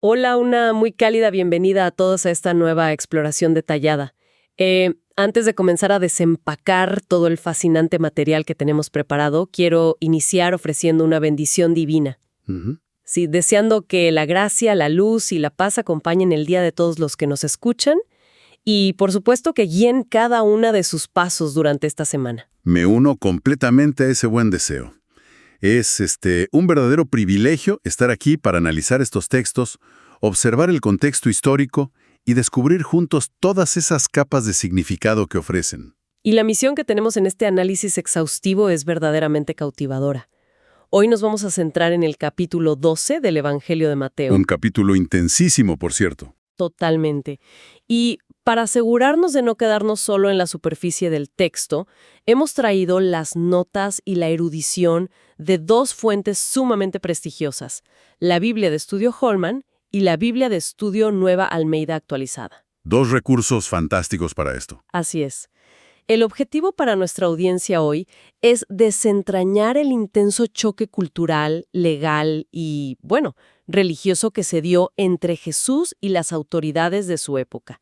Hola, una muy cálida bienvenida a todos a esta nueva exploración detallada. Antes de comenzar a desempacar todo el fascinante material que tenemos preparado, quiero iniciar ofreciendo una bendición divina. Ujú. Sí, deseando que la gracia, la luz y la paz acompañen el día de todos los que nos escuchan y, por supuesto, que guíen cada una de sus pasos durante esta semana. Me uno completamente a ese buen deseo. Es un verdadero privilegio estar aquí para analizar estos textos, observar el contexto histórico y descubrir juntos todas esas capas de significado que ofrecen. Y la misión que tenemos en este análisis exhaustivo es verdaderamente cautivadora. Hoy nos vamos a centrar en el capítulo 12 del Evangelio de Mateo. Un capítulo intensísimo, por cierto. Totalmente. Y para asegurarnos de no quedarnos solo en la superficie del texto, hemos traído las notas y la erudición de dos fuentes sumamente prestigiosas, la Biblia de Estudio Holman y la Biblia de Estudio Nueva Almeida Actualizada. Dos recursos fantásticos para esto. Así es. El objetivo para nuestra audiencia hoy es desentrañar el intenso choque cultural, legal y, bueno, religioso que se dio entre Jesús y las autoridades de su época.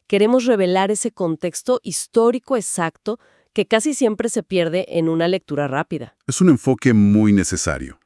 Queremos revelar ese contexto histórico exacto que casi siempre se pierde en una lectura rápida. Es un enfoque muy necesario,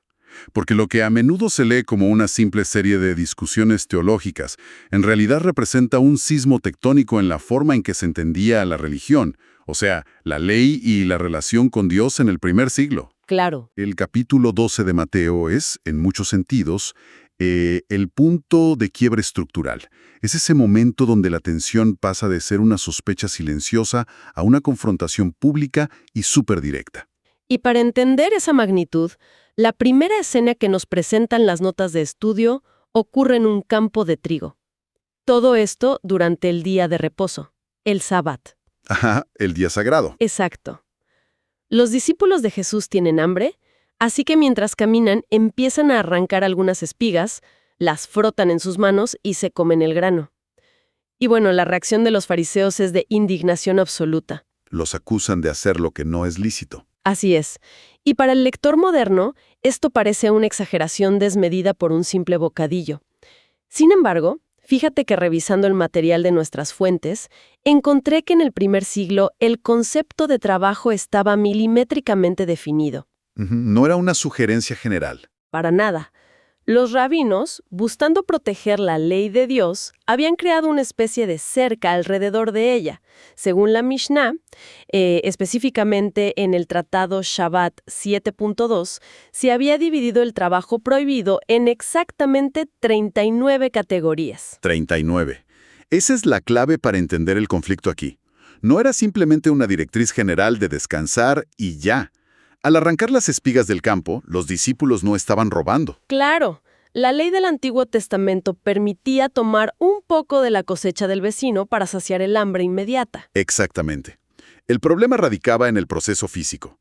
porque lo que a menudo se lee como una simple serie de discusiones teológicas, en realidad representa un sismo tectónico en la forma en que se entendía la religión, o sea, la ley y la relación con Dios en el primer siglo. Claro. El capítulo 12 de Mateo es, en muchos sentidos, el punto de quiebre estructural. Es ese momento donde la tensión pasa de ser una sospecha silenciosa a una confrontación pública y súper directa. Y para entender esa magnitud, la primera escena que nos presentan las notas de estudio ocurre en un campo de trigo. Todo esto durante el día de reposo, el Sabbat. Ajá, el día sagrado. Exacto. Los discípulos de Jesús tienen hambre, así que mientras caminan empiezan a arrancar algunas espigas, las frotan en sus manos y se comen el grano. Y bueno, la reacción de los fariseos es de indignación absoluta. Los acusan de hacer lo que no es lícito. Así es. Y para el lector moderno, esto parece una exageración desmedida por un simple bocadillo. Sin embargo, fíjate que revisando el material de nuestras fuentes, encontré que en el primer siglo el concepto de trabajo estaba milimétricamente definido. Ujú, no era una sugerencia general. Para nada. Los rabinos, buscando proteger la ley de Dios, habían creado una especie de cerca alrededor de ella. Según la Mishnah, específicamente en el tratado Shabbat 7.2, se había dividido el trabajo prohibido en exactamente 39 categorías. 39. Esa es la clave para entender el conflicto aquí. No era simplemente una directriz general de descansar y ya. Al arrancar las espigas del campo, los discípulos no estaban robando. Claro, la ley del Antiguo Testamento permitía tomar un poco de la cosecha del vecino para saciar el hambre inmediata. Exactamente. El problema radicaba en el proceso físico.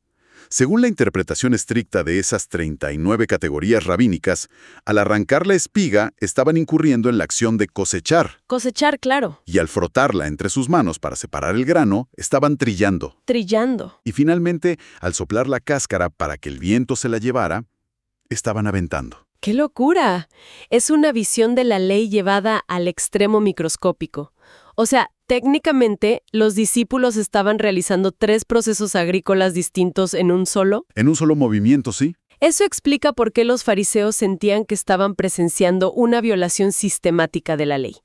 Según la interpretación estricta de esas 39 categorías rabínicas, al arrancar la espiga estaban incurriendo en la acción de cosechar, Cosechar, claro. y al frotarla entre sus manos para separar el grano, estaban trillando. Trillando. Y finalmente, al soplar la cáscara para que el viento se la llevara, estaban aventando. ¡Qué locura! Es una visión de la ley llevada al extremo microscópico. O sea, técnicamente, los discípulos estaban realizando 3 procesos agrícolas distintos en un solo. En un solo movimiento, sí. Eso explica por qué los fariseos sentían que estaban presenciando una violación sistemática de la ley.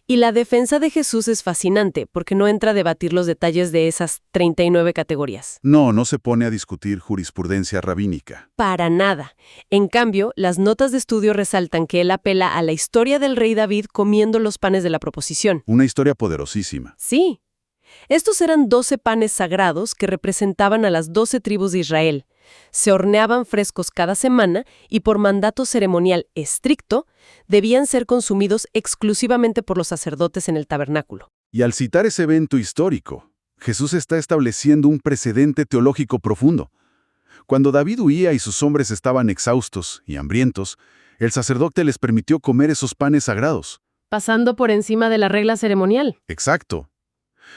Y la defensa de Jesús es fascinante, porque no entra a debatir los detalles de esas 39 categorías. No se pone a discutir jurisprudencia rabínica. Para nada. En cambio, las notas de estudio resaltan que él apela a la historia del rey David comiendo los panes de la proposición. Una historia poderosísima. Sí. Estos eran 12 panes sagrados que representaban a las 12 tribus de Israel. Se horneaban frescos cada semana y por mandato ceremonial estricto, debían ser consumidos exclusivamente por los sacerdotes en el tabernáculo. Y al citar ese evento histórico, Jesús está estableciendo un precedente teológico profundo. Cuando David huía y sus hombres estaban exhaustos y hambrientos, el sacerdote les permitió comer esos panes sagrados. Pasando por encima de la regla ceremonial. Exacto.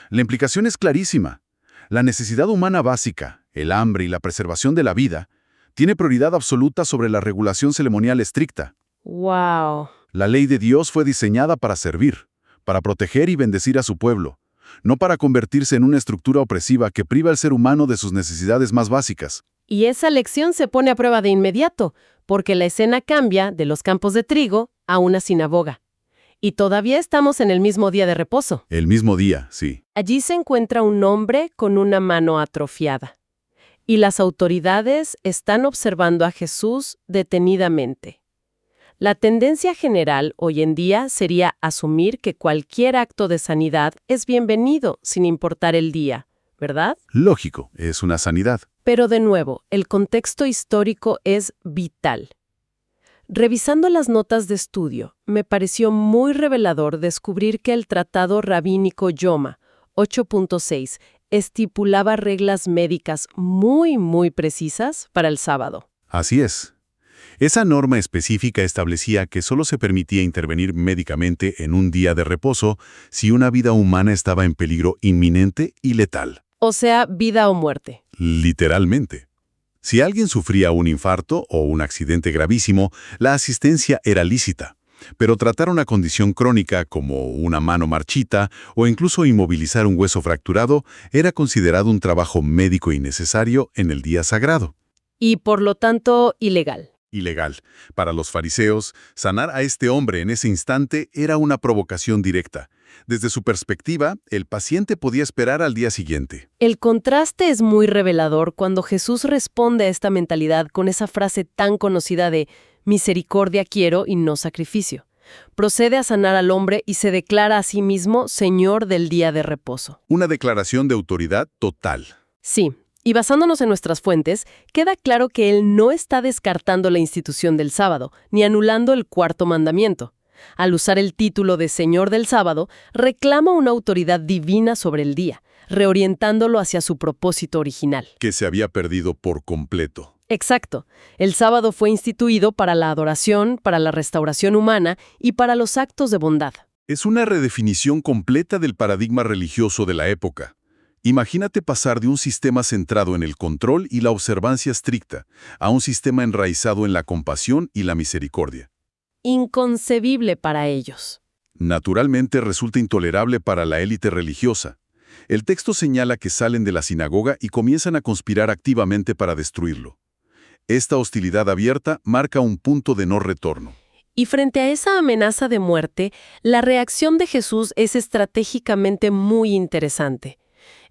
La implicación es clarísima. La necesidad humana básica, el hambre y la preservación de la vida, tiene prioridad absoluta sobre la regulación ceremonial estricta. ¡Wow! La ley de Dios fue diseñada para servir, para proteger y bendecir a su pueblo, no para convertirse en una estructura opresiva que priva al ser humano de sus necesidades más básicas. Y esa lección se pone a prueba de inmediato, porque la escena cambia de los campos de trigo a una sinagoga. Y todavía estamos en el mismo día de reposo. El mismo día, sí. Allí se encuentra un hombre con una mano atrofiada. Y las autoridades están observando a Jesús detenidamente. La tendencia general hoy en día sería asumir que cualquier acto de sanidad es bienvenido sin importar el día, ¿verdad? Lógico, es una sanidad. Pero de nuevo, el contexto histórico es vital. Revisando las notas de estudio, me pareció muy revelador descubrir que el Tratado Rabínico Yoma 8.6 estipulaba reglas médicas muy precisas para el sábado. Así es. Esa norma específica establecía que solo se permitía intervenir médicamente en un día de reposo si una vida humana estaba en peligro inminente y letal. O sea, vida o muerte. Literalmente. Si alguien sufría un infarto o un accidente gravísimo, la asistencia era lícita. Pero tratar una condición crónica como una mano marchita o incluso inmovilizar un hueso fracturado era considerado un trabajo médico innecesario en el día sagrado. Y por lo tanto, ilegal. Ilegal. Para los fariseos, sanar a este hombre en ese instante era una provocación directa. Desde su perspectiva, el paciente podía esperar al día siguiente. El contraste es muy revelador cuando Jesús responde a esta mentalidad con esa frase tan conocida de misericordia quiero y no sacrificio. Procede a sanar al hombre y se declara a sí mismo Señor del día de reposo. Una declaración de autoridad total. Sí. Y basándonos en nuestras fuentes, queda claro que él no está descartando la institución del sábado, ni anulando el cuarto mandamiento. Al usar el título de Señor del sábado, reclama una autoridad divina sobre el día, reorientándolo hacia su propósito original. Que se había perdido por completo. Exacto. El sábado fue instituido para la adoración, para la restauración humana y para los actos de bondad. Es una redefinición completa del paradigma religioso de la época. Imagínate pasar de un sistema centrado en el control y la observancia estricta a un sistema enraizado en la compasión y la misericordia. Inconcebible para ellos. Naturalmente resulta intolerable para la élite religiosa. El texto señala que salen de la sinagoga y comienzan a conspirar activamente para destruirlo. Esta hostilidad abierta marca un punto de no retorno. Y frente a esa amenaza de muerte, la reacción de Jesús es estratégicamente muy interesante.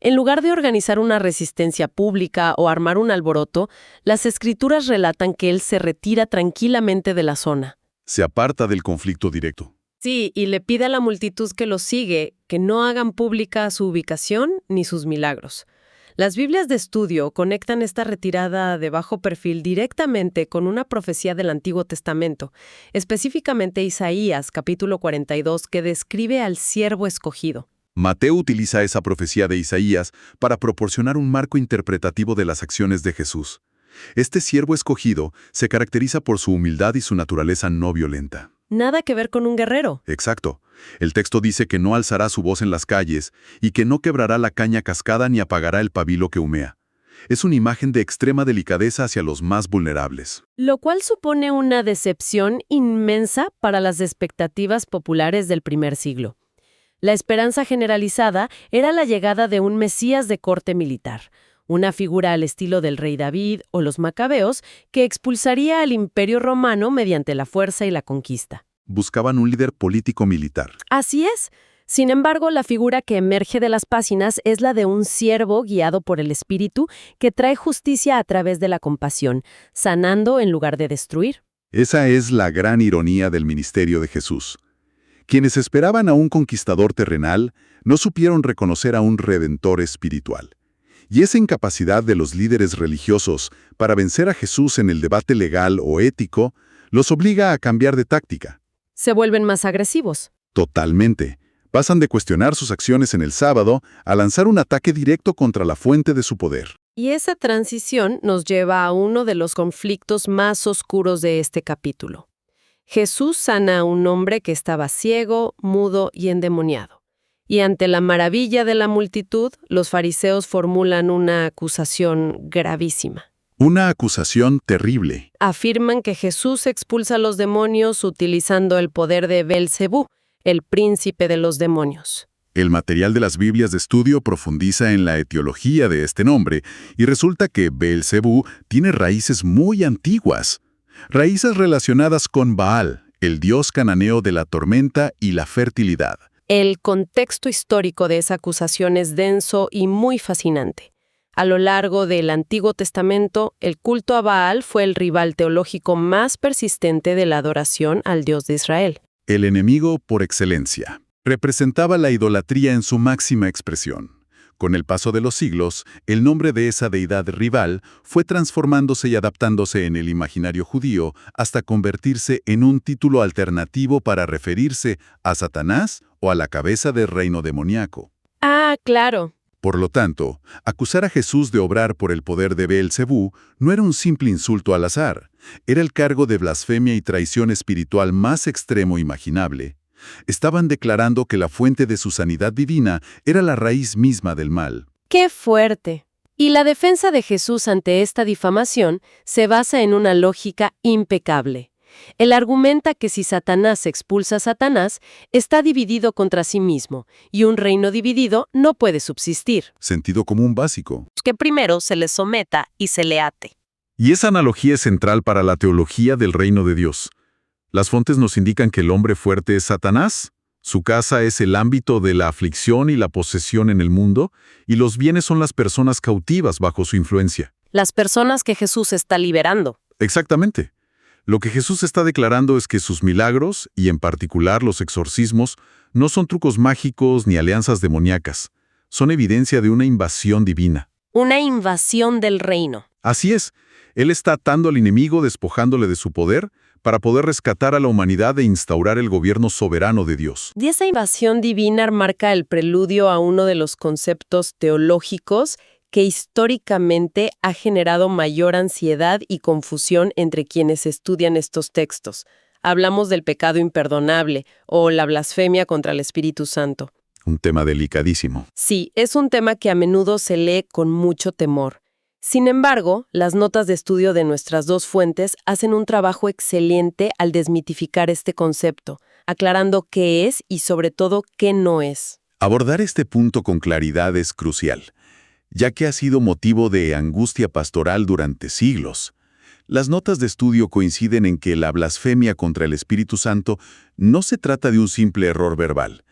En lugar de organizar una resistencia pública o armar un alboroto, las Escrituras relatan que él se retira tranquilamente de la zona. Se aparta del conflicto directo. Sí, y le pide a la multitud que lo sigue que no hagan pública su ubicación ni sus milagros. Las Biblias de estudio conectan esta retirada de bajo perfil directamente con una profecía del Antiguo Testamento, específicamente Isaías, capítulo 42, que describe al siervo escogido. Mateo utiliza esa profecía de Isaías para proporcionar un marco interpretativo de las acciones de Jesús. Este siervo escogido se caracteriza por su humildad y su naturaleza no violenta. Nada que ver con un guerrero. Exacto. El texto dice que no alzará su voz en las calles y que no quebrará la caña cascada ni apagará el pabilo que humea. Es una imagen de extrema delicadeza hacia los más vulnerables. Lo cual supone una decepción inmensa para las expectativas populares del primer siglo. La esperanza generalizada era la llegada de un Mesías de corte militar, una figura al estilo del rey David o los macabeos que expulsaría al imperio romano mediante la fuerza y la conquista. Buscaban un líder político-militar. Así es. Sin embargo, la figura que emerge de las páginas es la de un siervo guiado por el Espíritu que trae justicia a través de la compasión, sanando en lugar de destruir. Esa es la gran ironía del ministerio de Jesús. Quienes esperaban a un conquistador terrenal no supieron reconocer a un redentor espiritual. Y esa incapacidad de los líderes religiosos para vencer a Jesús en el debate legal o ético los obliga a cambiar de táctica. Se vuelven más agresivos. Totalmente. Pasan de cuestionar sus acciones en el sábado a lanzar un ataque directo contra la fuente de su poder. Y esa transición nos lleva a uno de los conflictos más oscuros de este capítulo. Jesús sana a un hombre que estaba ciego, mudo y endemoniado. Y ante la maravilla de la multitud, los fariseos formulan una acusación gravísima. Una acusación terrible. Afirman que Jesús expulsa a los demonios utilizando el poder de Beelzebú, el príncipe de los demonios. El material de las Biblias de estudio profundiza en la etiología de este nombre y resulta que Beelzebú tiene raíces muy antiguas. Raíces relacionadas con Baal, el dios cananeo de la tormenta y la fertilidad. El contexto histórico de esa acusación es denso y muy fascinante. A lo largo del Antiguo Testamento, el culto a Baal fue el rival teológico más persistente de la adoración al Dios de Israel. El enemigo por excelencia. Representaba la idolatría en su máxima expresión. Con el paso de los siglos, el nombre de esa deidad rival fue transformándose y adaptándose en el imaginario judío hasta convertirse en un título alternativo para referirse a Satanás o a la cabeza del reino demoníaco. Ah, claro. Por lo tanto, acusar a Jesús de obrar por el poder de Beelzebú no era un simple insulto al azar, era el cargo de blasfemia y traición espiritual más extremo imaginable. Estaban declarando que la fuente de su sanidad divina era la raíz misma del mal. ¡Qué fuerte! Y la defensa de Jesús ante esta difamación se basa en una lógica impecable. Él argumenta que si Satanás expulsa a Satanás, está dividido contra sí mismo, y un reino dividido no puede subsistir. Sentido común básico. Que primero se le someta y se le ate. Y esa analogía es central para la teología del reino de Dios. Las fuentes nos indican que el hombre fuerte es Satanás, su casa es el ámbito de la aflicción y la posesión en el mundo, y los bienes son las personas cautivas bajo su influencia. Las personas que Jesús está liberando. Exactamente. Lo que Jesús está declarando es que sus milagros, y en particular los exorcismos, no son trucos mágicos ni alianzas demoníacas. Son evidencia de una invasión divina. Una invasión del reino. Así es. Él está atando al enemigo, despojándole de su poder, para poder rescatar a la humanidad e instaurar el gobierno soberano de Dios. Y esa invasión divina marca el preludio a uno de los conceptos teológicos que históricamente ha generado mayor ansiedad y confusión entre quienes estudian estos textos. Hablamos del pecado imperdonable o la blasfemia contra el Espíritu Santo. Un tema delicadísimo. Sí, es un tema que a menudo se lee con mucho temor. Sin embargo, las notas de estudio de nuestras dos fuentes hacen un trabajo excelente al desmitificar este concepto, aclarando qué es y sobre todo qué no es. Abordar este punto con claridad es crucial, ya que ha sido motivo de angustia pastoral durante siglos. Las notas de estudio coinciden en que la blasfemia contra el Espíritu Santo no se trata de un simple error verbal.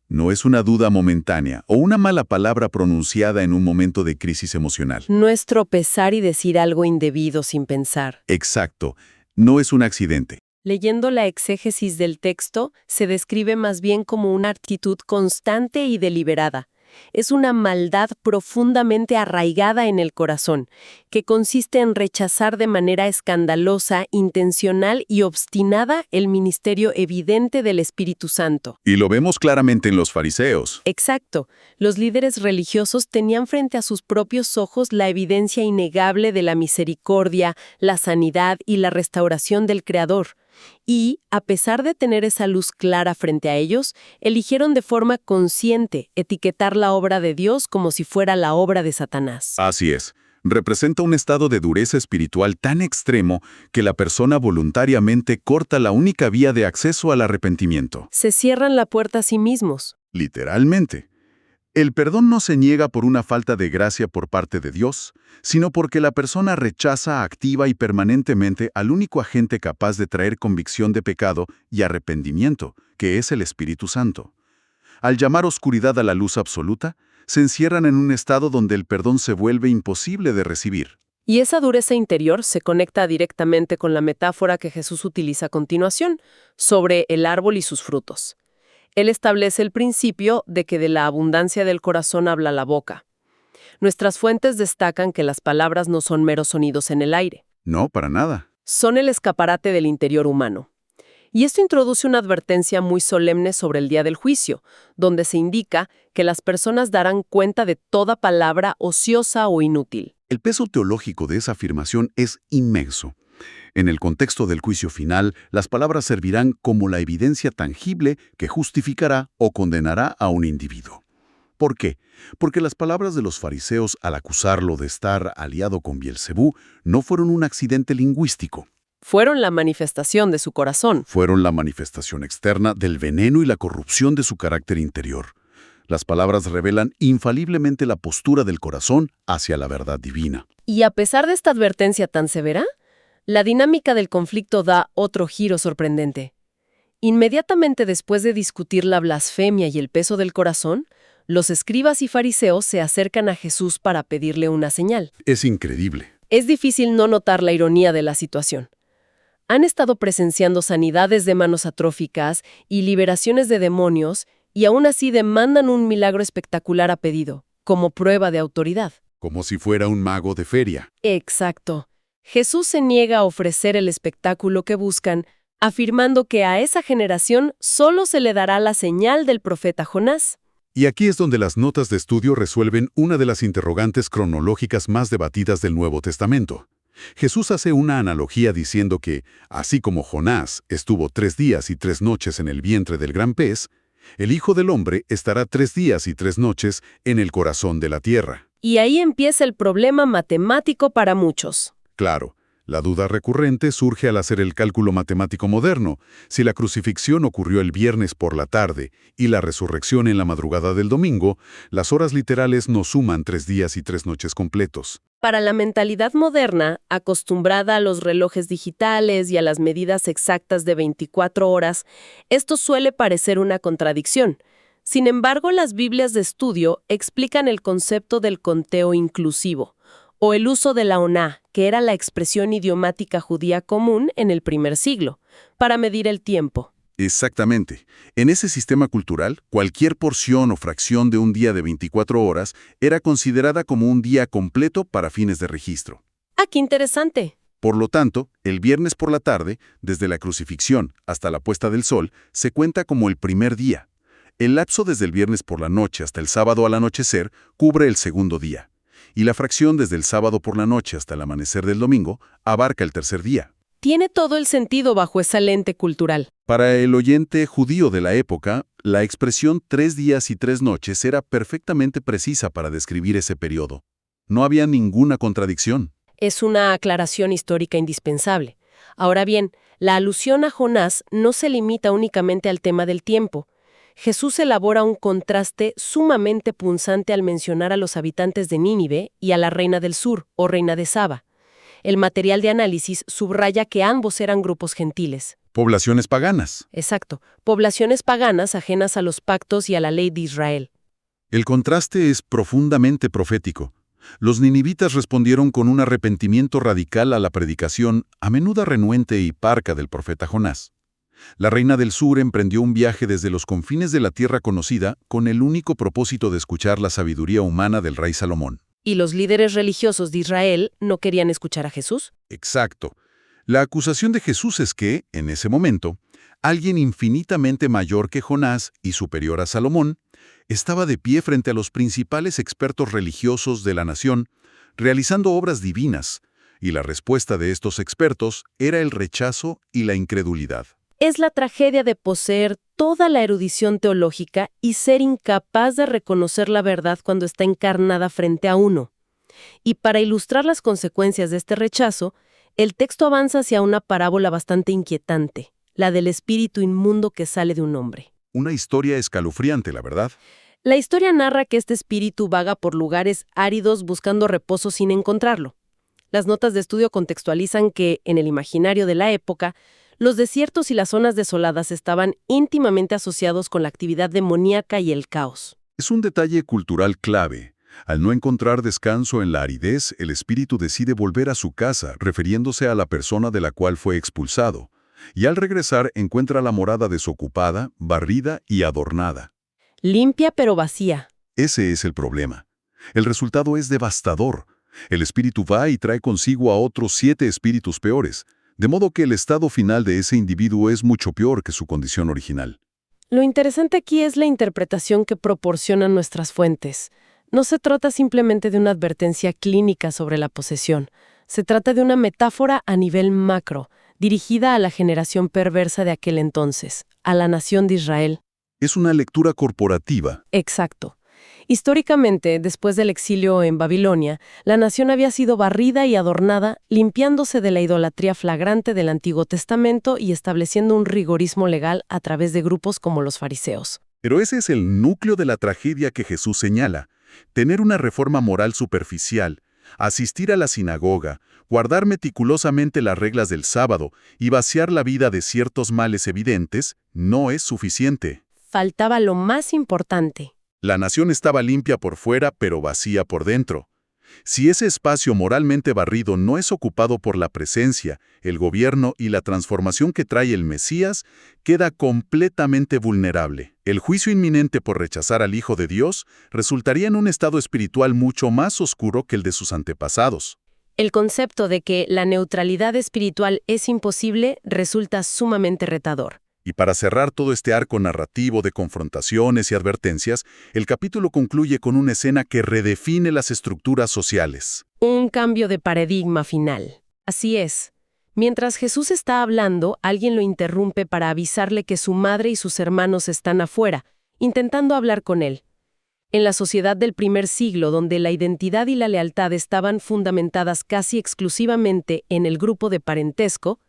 No es una duda momentánea o una mala palabra pronunciada en un momento de crisis emocional. No es tropezar y decir algo indebido sin pensar. Exacto, no es un accidente. Leyendo la exégesis del texto, se describe más bien como una actitud constante y deliberada. Es una maldad profundamente arraigada en el corazón, que consiste en rechazar de manera escandalosa, intencional y obstinada el ministerio evidente del Espíritu Santo. Y lo vemos claramente en los fariseos. Exacto. Los líderes religiosos tenían frente a sus propios ojos la evidencia innegable de la misericordia, la sanidad y la restauración del Creador. Y, a pesar de tener esa luz clara frente a ellos, eligieron de forma consciente etiquetar la obra de Dios como si fuera la obra de Satanás. Así es. Representa un estado de dureza espiritual tan extremo que la persona voluntariamente corta la única vía de acceso al arrepentimiento. Se cierran la puerta a sí mismos. Literalmente. El perdón no se niega por una falta de gracia por parte de Dios, sino porque la persona rechaza activa y permanentemente al único agente capaz de traer convicción de pecado y arrepentimiento, que es el Espíritu Santo. Al llamar oscuridad a la luz absoluta, se encierran en un estado donde el perdón se vuelve imposible de recibir. Y esa dureza interior se conecta directamente con la metáfora que Jesús utiliza a continuación, sobre el árbol y sus frutos. Él establece el principio de que de la abundancia del corazón habla la boca. Nuestras fuentes destacan que las palabras no son meros sonidos en el aire. No, para nada. Son el escaparate del interior humano. Y esto introduce una advertencia muy solemne sobre el día del juicio, donde se indica que las personas darán cuenta de toda palabra ociosa o inútil. El peso teológico de esa afirmación es inmenso. En el contexto del juicio final, las palabras servirán como la evidencia tangible que justificará o condenará a un individuo. ¿Por qué? Porque las palabras de los fariseos al acusarlo de estar aliado con Bielcebú no fueron un accidente lingüístico. Fueron la manifestación de su corazón. Fueron la manifestación externa del veneno y la corrupción de su carácter interior. Las palabras revelan infaliblemente la postura del corazón hacia la verdad divina. Y a pesar de esta advertencia tan severa, la dinámica del conflicto da otro giro sorprendente. Inmediatamente después de discutir la blasfemia y el peso del corazón, los escribas y fariseos se acercan a Jesús para pedirle una señal. Es increíble. Es difícil no notar la ironía de la situación. Han estado presenciando sanidades de manos atróficas y liberaciones de demonios, y aún así demandan un milagro espectacular a pedido, como prueba de autoridad. Como si fuera un mago de feria. Exacto. Jesús se niega a ofrecer el espectáculo que buscan, afirmando que a esa generación solo se le dará la señal del profeta Jonás. Y aquí es donde las notas de estudio resuelven una de las interrogantes cronológicas más debatidas del Nuevo Testamento. Jesús hace una analogía diciendo que, así como Jonás estuvo 3 días y 3 noches en el vientre del gran pez, el Hijo del Hombre estará 3 días y 3 noches en el corazón de la tierra. Y ahí empieza el problema matemático para muchos. Claro, la duda recurrente surge al hacer el cálculo matemático moderno. Si la crucifixión ocurrió el viernes por la tarde y la resurrección en la madrugada del domingo, las horas literales no suman 3 días y 3 noches completos. Para la mentalidad moderna, acostumbrada a los relojes digitales y a las medidas exactas de 24 horas, esto suele parecer una contradicción. Sin embargo, las Biblias de estudio explican el concepto del conteo inclusivo, o el uso de la oná, que era la expresión idiomática judía común en el primer siglo, para medir el tiempo. Exactamente. En ese sistema cultural, cualquier porción o fracción de un día de 24 horas era considerada como un día completo para fines de registro. ¡Ah, qué interesante! Por lo tanto, el viernes por la tarde, desde la crucifixión hasta la puesta del sol, se cuenta como el primer día. El lapso desde el viernes por la noche hasta el sábado al anochecer cubre el segundo día. Y la fracción desde el sábado por la noche hasta el amanecer del domingo abarca el tercer día. Tiene todo el sentido bajo esa lente cultural. Para el oyente judío de la época, la expresión 3 días y 3 noches era perfectamente precisa para describir ese periodo. No había ninguna contradicción. Es una aclaración histórica indispensable. Ahora bien, la alusión a Jonás no se limita únicamente al tema del tiempo. Jesús elabora un contraste sumamente punzante al mencionar a los habitantes de Nínive y a la reina del sur, o reina de Saba. El material de análisis subraya que ambos eran grupos gentiles. Poblaciones paganas. Exacto, poblaciones paganas ajenas a los pactos y a la ley de Israel. El contraste es profundamente profético. Los ninivitas respondieron con un arrepentimiento radical a la predicación, a menudo renuente y parca del profeta Jonás. La reina del sur emprendió un viaje desde los confines de la tierra conocida con el único propósito de escuchar la sabiduría humana del rey Salomón. ¿Y los líderes religiosos de Israel no querían escuchar a Jesús? Exacto. La acusación de Jesús es que, en ese momento, alguien infinitamente mayor que Jonás y superior a Salomón estaba de pie frente a los principales expertos religiosos de la nación, realizando obras divinas, y la respuesta de estos expertos era el rechazo y la incredulidad. Es la tragedia de poseer toda la erudición teológica y ser incapaz de reconocer la verdad cuando está encarnada frente a uno. Y para ilustrar las consecuencias de este rechazo, el texto avanza hacia una parábola bastante inquietante, la del espíritu inmundo que sale de un hombre. Una historia escalofriante, la verdad. La historia narra que este espíritu vaga por lugares áridos buscando reposo sin encontrarlo. Las notas de estudio contextualizan que, en el imaginario de la época, los desiertos y las zonas desoladas estaban íntimamente asociados con la actividad demoníaca y el caos. Es un detalle cultural clave. Al no encontrar descanso en la aridez, el espíritu decide volver a su casa, refiriéndose a la persona de la cual fue expulsado. Y al regresar encuentra la morada desocupada, barrida y adornada. Limpia pero vacía. Ese es el problema. El resultado es devastador. El espíritu va y trae consigo a otros 7 espíritus peores, de modo que el estado final de ese individuo es mucho peor que su condición original. Lo interesante aquí es la interpretación que proporcionan nuestras fuentes. No se trata simplemente de una advertencia clínica sobre la posesión. Se trata de una metáfora a nivel macro, dirigida a la generación perversa de aquel entonces, a la nación de Israel. Es una lectura corporativa. Exacto. Históricamente, después del exilio en Babilonia, la nación había sido barrida y adornada, limpiándose de la idolatría flagrante del Antiguo Testamento y estableciendo un rigorismo legal a través de grupos como los fariseos. Pero ese es el núcleo de la tragedia que Jesús señala. Tener una reforma moral superficial, asistir a la sinagoga, guardar meticulosamente las reglas del sábado y vaciar la vida de ciertos males evidentes, no es suficiente. Faltaba lo más importante. La nación estaba limpia por fuera, pero vacía por dentro. Si ese espacio moralmente barrido no es ocupado por la presencia, el gobierno y la transformación que trae el Mesías, queda completamente vulnerable. El juicio inminente por rechazar al Hijo de Dios resultaría en un estado espiritual mucho más oscuro que el de sus antepasados. El concepto de que la neutralidad espiritual es imposible resulta sumamente retador. Y para cerrar todo este arco narrativo de confrontaciones y advertencias, el capítulo concluye con una escena que redefine las estructuras sociales. Un cambio de paradigma final. Así es. Mientras Jesús está hablando, alguien lo interrumpe para avisarle que su madre y sus hermanos están afuera, intentando hablar con él. En la sociedad del primer siglo, donde la identidad y la lealtad estaban fundamentadas casi exclusivamente en el grupo de parentesco,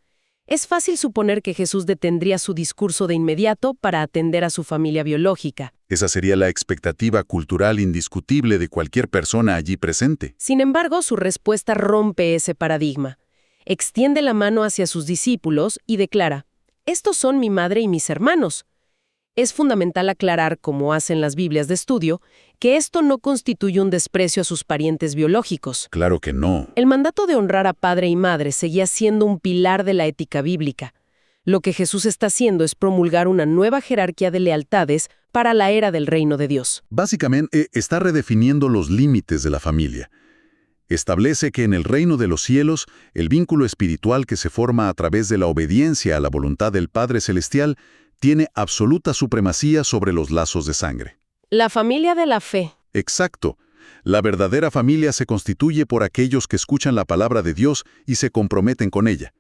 es fácil suponer que Jesús detendría su discurso de inmediato para atender a su familia biológica. Esa sería la expectativa cultural indiscutible de cualquier persona allí presente. Sin embargo, su respuesta rompe ese paradigma. Extiende la mano hacia sus discípulos y declara: «Estos son mi madre y mis hermanos». Es fundamental aclarar, como hacen las Biblias de estudio, que esto no constituye un desprecio a sus parientes biológicos. Claro que no. El mandato de honrar a padre y madre seguía siendo un pilar de la ética bíblica. Lo que Jesús está haciendo es promulgar una nueva jerarquía de lealtades para la era del reino de Dios. Básicamente, está redefiniendo los límites de la familia. Establece que en el reino de los cielos, el vínculo espiritual que se forma a través de la obediencia a la voluntad del Padre Celestial tiene absoluta supremacía sobre los lazos de sangre. La familia de la fe. Exacto. La verdadera familia se constituye por aquellos que escuchan la palabra de Dios y se comprometen con ella.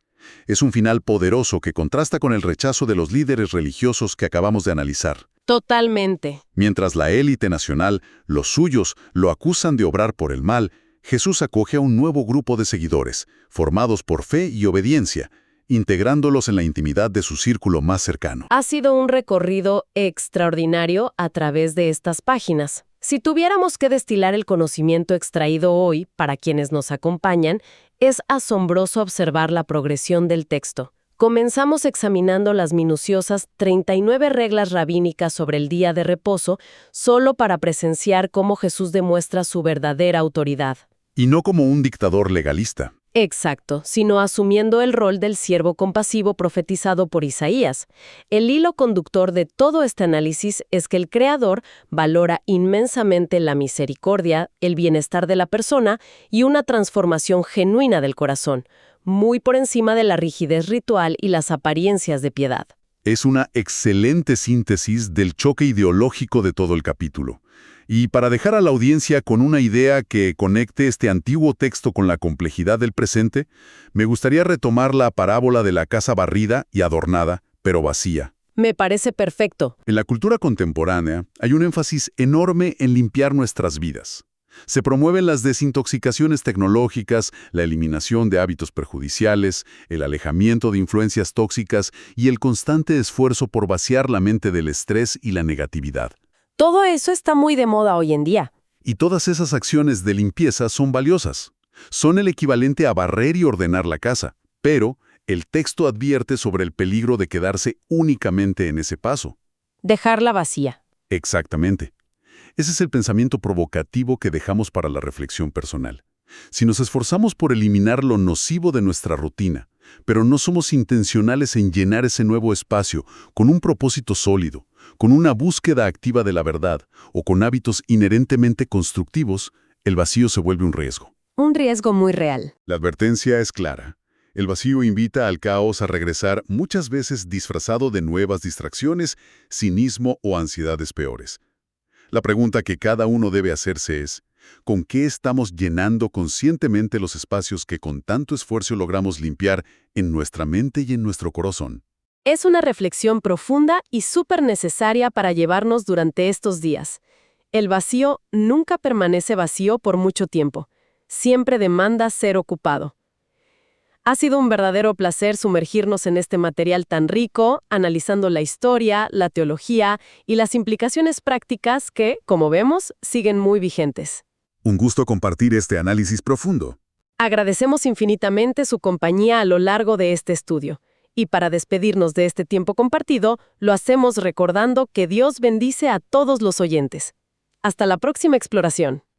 Es un final poderoso que contrasta con el rechazo de los líderes religiosos que acabamos de analizar. Totalmente. Mientras la élite nacional, los suyos, lo acusan de obrar por el mal, Jesús acoge a un nuevo grupo de seguidores, formados por fe y obediencia, integrándolos en la intimidad de su círculo más cercano. Ha sido un recorrido extraordinario a través de estas páginas. Si tuviéramos que destilar el conocimiento extraído hoy para quienes nos acompañan, es asombroso observar la progresión del texto. Comenzamos examinando las minuciosas 39 reglas rabínicas sobre el día de reposo, solo para presenciar cómo Jesús demuestra su verdadera autoridad. Y no como un dictador legalista. Exacto, sino asumiendo el rol del siervo compasivo profetizado por Isaías. El hilo conductor de todo este análisis es que el Creador valora inmensamente la misericordia, el bienestar de la persona y una transformación genuina del corazón, muy por encima de la rigidez ritual y las apariencias de piedad. Es una excelente síntesis del choque ideológico de todo el capítulo. Y para dejar a la audiencia con una idea que conecte este antiguo texto con la complejidad del presente, me gustaría retomar la parábola de la casa barrida y adornada, pero vacía. Me parece perfecto. En la cultura contemporánea hay un énfasis enorme en limpiar nuestras vidas. Se promueven las desintoxicaciones tecnológicas, la eliminación de hábitos perjudiciales, el alejamiento de influencias tóxicas y el constante esfuerzo por vaciar la mente del estrés y la negatividad. Todo eso está muy de moda hoy en día. Y todas esas acciones de limpieza son valiosas. Son el equivalente a barrer y ordenar la casa, pero el texto advierte sobre el peligro de quedarse únicamente en ese paso. Dejarla vacía. Exactamente. Ese es el pensamiento provocativo que dejamos para la reflexión personal. Si nos esforzamos por eliminar lo nocivo de nuestra rutina, pero no somos intencionales en llenar ese nuevo espacio con un propósito sólido, con una búsqueda activa de la verdad o con hábitos inherentemente constructivos, el vacío se vuelve un riesgo. Un riesgo muy real. La advertencia es clara. El vacío invita al caos a regresar, muchas veces disfrazado de nuevas distracciones, cinismo o ansiedades peores. La pregunta que cada uno debe hacerse es: ¿con qué estamos llenando conscientemente los espacios que con tanto esfuerzo logramos limpiar en nuestra mente y en nuestro corazón? Es una reflexión profunda y súper necesaria para llevarnos durante estos días. El vacío nunca permanece vacío por mucho tiempo. Siempre demanda ser ocupado. Ha sido un verdadero placer sumergirnos en este material tan rico, analizando la historia, la teología y las implicaciones prácticas que, como vemos, siguen muy vigentes. Un gusto compartir este análisis profundo. Agradecemos infinitamente su compañía a lo largo de este estudio. Y para despedirnos de este tiempo compartido, lo hacemos recordando que Dios bendice a todos los oyentes. Hasta la próxima exploración.